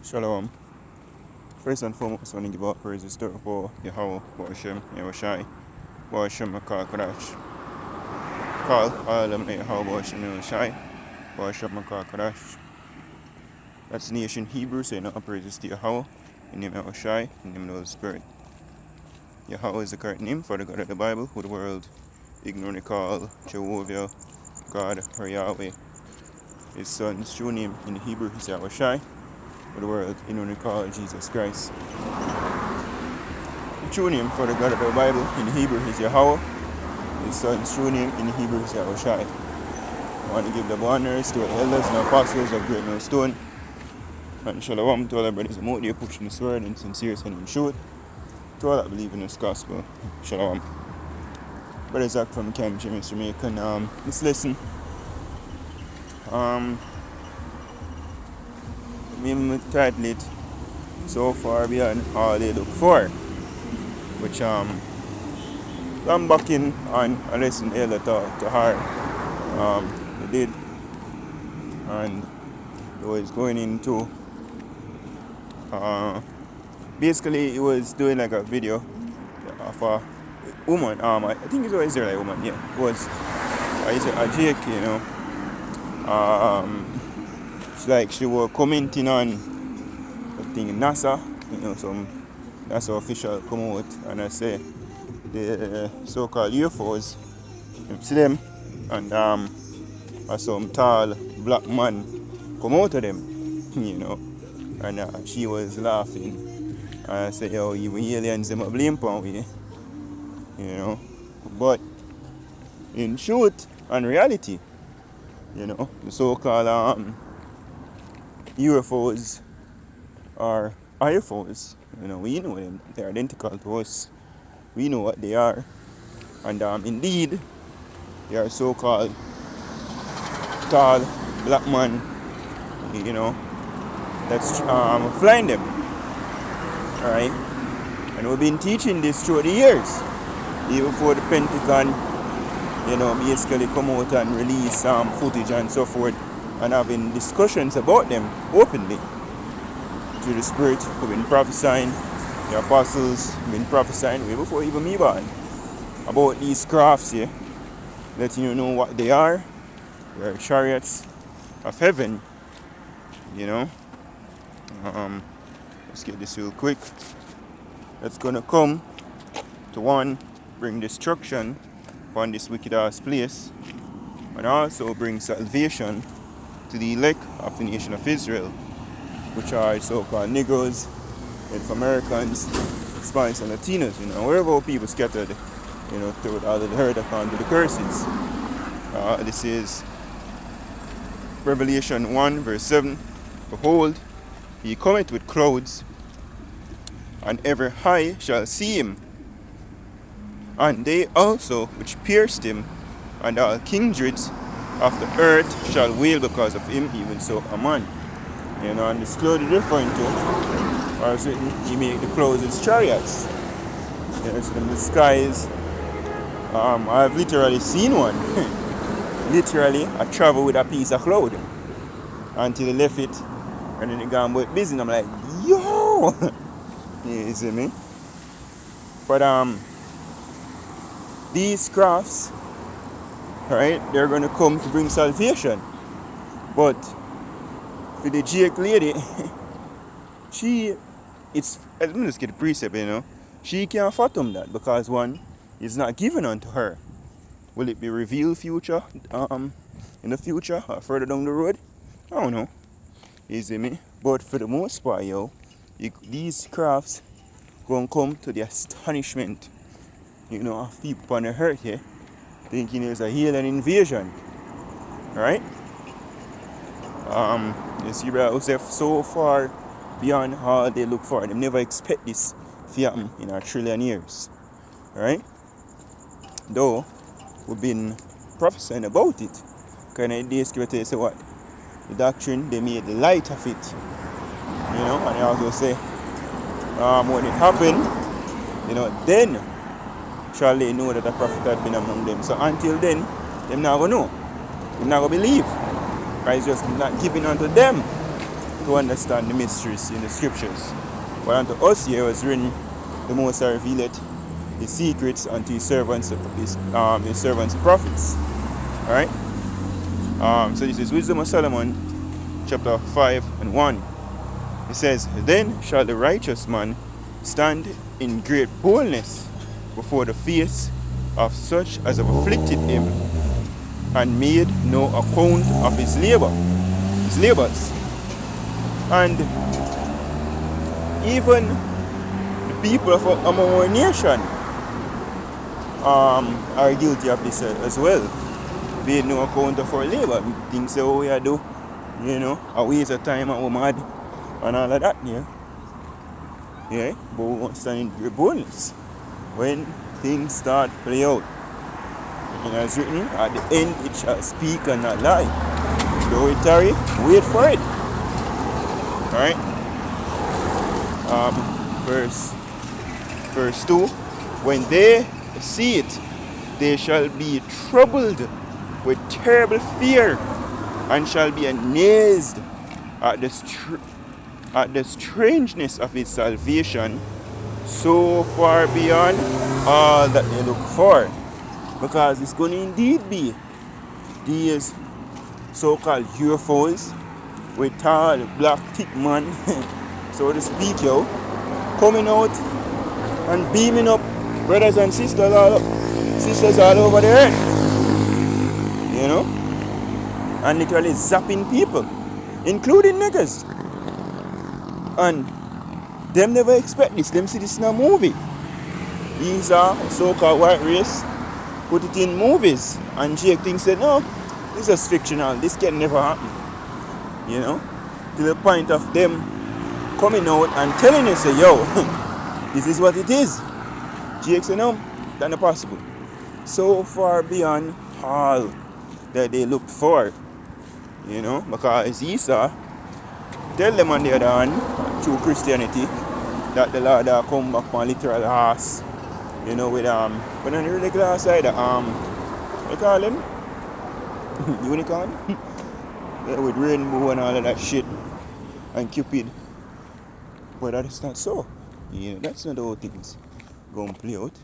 Shalom. First and foremost, I want to give all praises to for Yahweh, Hashem, Yahushai, Hashem, Makar, Kadash. Call all of them Yahweh, Hashem, Yahushai, Hashem, Makar, Kadash. That's the nation Hebrew, saying all praises to Yahweh, in the name of Yahushai, in the name of the Holy Spirit. Yahweh is the correct name for the God of the Bible, who the world ignorantly call Jehovah, God, or Yahweh. His son's true name in the Hebrew is Yahushai, for the world ignorantly call Jesus Christ. The true name for the God of the Bible in the Hebrew is Yahweh. His son's true name in the Hebrew is Yahushai. I want to give the honors to the elders and apostles of Great Millstone. And shalom to all the brothers and out there pushing this word in sincerity and in truth. To all that believe in this gospel. Shalom. Brother Zach from Camp James, Jamaica. Let's listen. Me titled it So Far Beyond All They Look For, which I'm back in on a lesson earlier to her. They did, and it was going into basically it was doing like a video of a woman. I think it was an Israeli woman. Yeah, it was a Jake, you know. She was commenting on the thing in NASA, you know, some NASA official come out and I say the so-called UFOs, you see them, and some tall black man come out of them, you know, and she was laughing. And I said, yo, even aliens them a blame upon we, you know, but in truth and reality, you know, the so-called UFOs or IFOs, you know, we know them. They're identical to us. We know what they are. And indeed, they are so-called tall black man, you know, that's flying them. Alright? And we've been teaching this through the years. Even before the Pentagon, you know, basically come out and release footage and so forth, and having discussions about them openly. Through the Spirit, we've been prophesying, the apostles have been prophesying way before even me born, about these crafts here, letting you know what they are. They are chariots of heaven, you know. Let's get this real quick. That's gonna come to one, bring destruction upon this wicked ass place, and also bring salvation to the elect of the nation of Israel, which are so-called Negroes, Native Americans, Hispanics, and Latinos, you know, wherever people scattered, you know, through all of the herd according to the curses. This is Revelation 1 verse 7. Behold, he cometh with clouds, and every eye shall see him, and they also which pierced him, and all kindreds of the earth shall wail because of him, even so a man. You know, and this cloud is referring to, or is written, he made the clouds his chariots. You know, so in the skies, I've literally seen one. Literally, I travel with a piece of cloud until they left it, and then they gone about busy, and I'm like, yo! You see me? But these crafts, right, they're going to come to bring salvation. But for the Jake lady, let me just get the precept, you know. She can't fathom that because one is not given unto her. Will it be revealed future, in the future or further down the road? I don't know. You see me? But for the most part, yo, these crafts going to come to the astonishment, you know, of people on the earth here, thinking there's a alien invasion, right? You see, brother Joseph, so far beyond all they look for. They never expect this to happen in a trillion years, right? Though we've been prophesying about it. Kind of days to say what the doctrine they made light of it, you know, and they also say when it happened, you know, then shall they know that a prophet had been among them. So until then, them not gonna know. Them not gonna believe. Because it's just not giving unto them. to understand the mysteries in the scriptures. But unto us here was written, the Most High revealeth his secrets unto his servants, his servants the prophets. Alright? So this is Wisdom of Solomon, chapter 5 and 1. It says, Then shall the righteous man stand in great boldness before the face of such as have afflicted him, and made no account of his labors. And even the people of our nation are guilty of this as well. Made no account of our labor. Things say, oh, yeah, do, a waste of time and we're mad and all of that, yeah. Yeah, but we want to stand in great boldness when things start to play out. And as written, at the end it shall speak and not lie. Though it tarry, wait for it. Alright? Verse 2. When they see it, they shall be troubled with terrible fear, and shall be amazed at the strangeness of his salvation, so far beyond all that they look for. Because it's going to indeed be these so-called UFOs with tall black thick man, so to speak, coming out and beaming up brothers and sisters all over the earth, and literally zapping people, including niggas. And them never expect this. Them see this in a movie. These are so-called white race put it in movies, and Jake thinks that no, this is fictional. This can never happen. To the point of them coming out and telling us, say, yo, this is what it is. Jake said no, that's not possible. So far beyond all that they looked for. Because Esau tell them on the other hand, through Christianity, that the Lord come back on literal horse, with but on the regular side, what you call them? Unicorn? Yeah, with rainbow and all of that shit, and Cupid. But that is not so. That's not how things go and play out.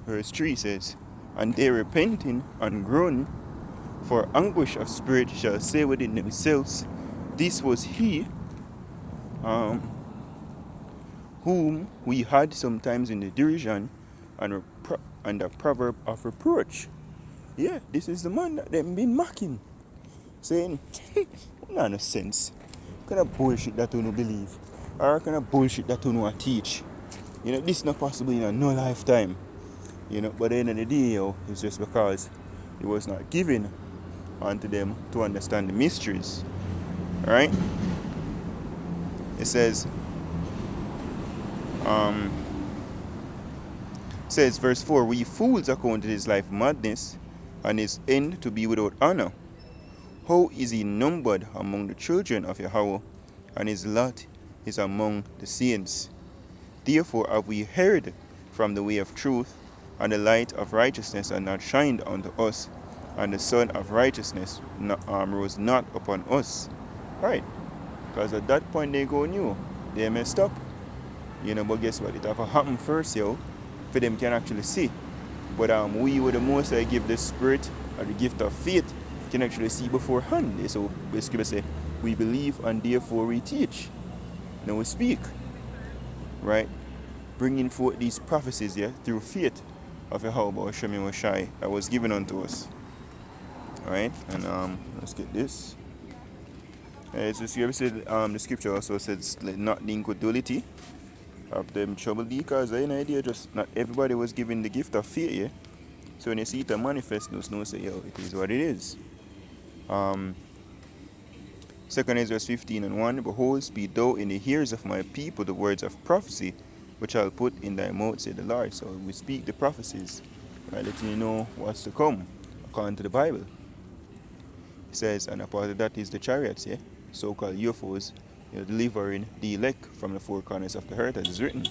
Verse 3 says, And they repenting and groaning for anguish of spirit shall say within themselves, This was he whom we had sometimes in the derision and the proverb of reproach. Yeah, this is the man that they've been mocking, saying, no sense. What kind of bullshit that you don't believe? Or what kind of bullshit that you don't teach? This is not possible in no lifetime. But at the end of the day, it's just because it was not given unto them to understand the mysteries. Alright? It says, verse 4, We fools accounted his life madness, and his end to be without honor. How is he numbered among the children of Yahweh, and his lot is among the saints? Therefore have we heard from the way of truth, and the light of righteousness had not shined unto us, and the sun of righteousness rose not upon us. Right? Because at that point they knew they messed up. But guess what? It have to happen first, for them can actually see. But we with the most I give the spirit or the gift of faith can actually see beforehand. So basically say, we believe and therefore we teach. Now we speak. Right? Bringing forth these prophecies through faith of Yahweh Shemi Shai that was given unto us. Alright? And let's get this. So the scripture also says, let not the incredulity of them trouble thee, because I idea just not everybody was given the gift of faith, yeah. So when you see it manifest, no say, it is what it is. 2 Ezra 15 and 1, Behold, speak thou in the ears of my people the words of prophecy, which I'll put in thy mouth, said the Lord. So we speak the prophecies, right, letting you know what's to come, according to the Bible. It says, and a part of that is the chariots, so-called UFOs, delivering the elect from the four corners of the earth, as is written.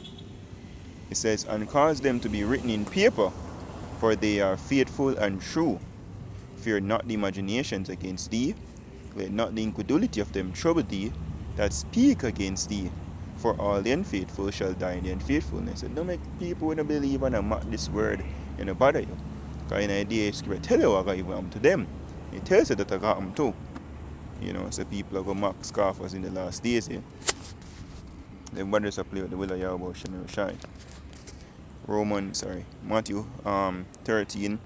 It says, and cause them to be written in paper, for they are faithful and true. Fear not the imaginations against thee, let not the incredulity of them trouble thee that speak against thee. For all the unfaithful shall die in the unfaithfulness. And don't make people who don't believe and mock this word and bother you. Because in the day, Scripture tell you what going to happen to them. It tells you that it happen too. So people are going to mock scoffers in the last days. Then what does play with the will of Yahweh Shem Shine? Matthew 13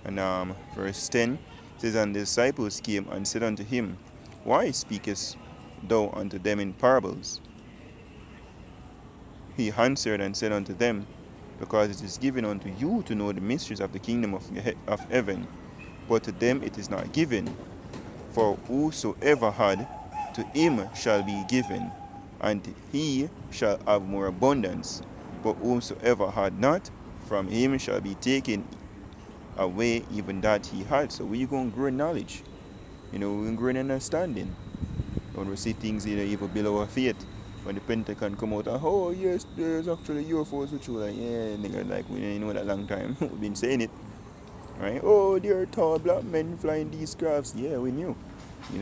and verse 10 says, And the disciples came and said unto him, Why speakest thou unto them in parables? He answered and said unto them, Because it is given unto you to know the mysteries of the kingdom of heaven, but to them it is not given. For whosoever had, to him shall be given, and he shall have more abundance. But whosoever had not, from him shall be taken away even that he had. So we're going to grow in knowledge. We're going to grow in understanding. When we see things even below our faith. When the Pentagon come out and, oh yes, there's actually UFOs, which we're like, yeah, nigga, like we didn't know that long time. We've been saying it. Right? Oh, there are tall black men flying these crafts. Yeah, we knew.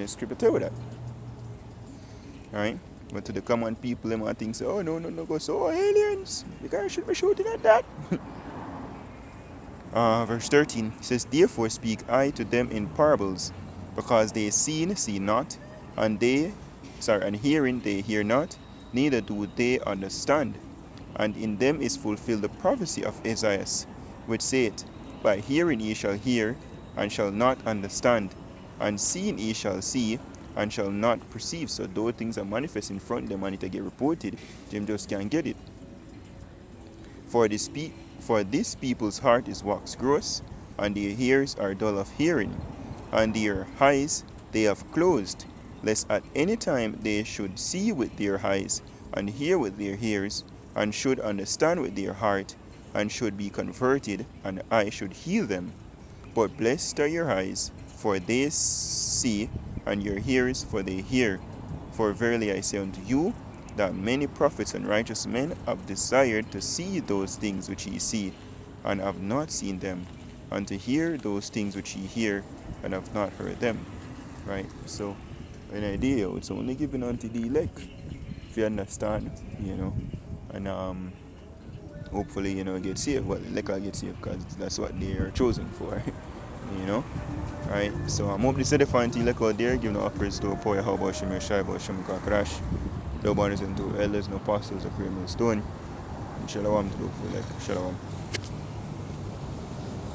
Scripture tell that. Right? But to the common people, them might think, oh no, go, so aliens. You guys should be shooting at that. Verse 13 says, Therefore speak I to them in parables, because they see not, and hearing they hear not, neither do they understand. And in them is fulfilled the prophecy of Isaiah, which saith, By hearing ye shall hear, and shall not understand, and seeing ye shall see, and shall not perceive. So those things are manifest in front of them, and it get reported, them just can't get it. For this people's heart is wax gross, and their ears are dull of hearing, and their eyes they have closed, lest at any time they should see with their eyes, and hear with their ears, and should understand with their heart, and should be converted, and I should heal them. But blessed are your eyes, for they see, and your ears, for they hear. For verily I say unto you, that many prophets and righteous men have desired to see those things which ye see, and have not seen them, and to hear those things which ye hear, and have not heard them. Right? So, an idea, it's only given unto the elect, if you understand, and hopefully, get saved. Well, the elect will get saved, because that's what they are chosen for, Right? So, I'm hoping to edifying to elect out there, giving no praise to Poya, how about Shemir Shai, about Shemir Crash. No bonnets and two elders, no apostles of Raymond Stone. And shalom to the elect. Shalom.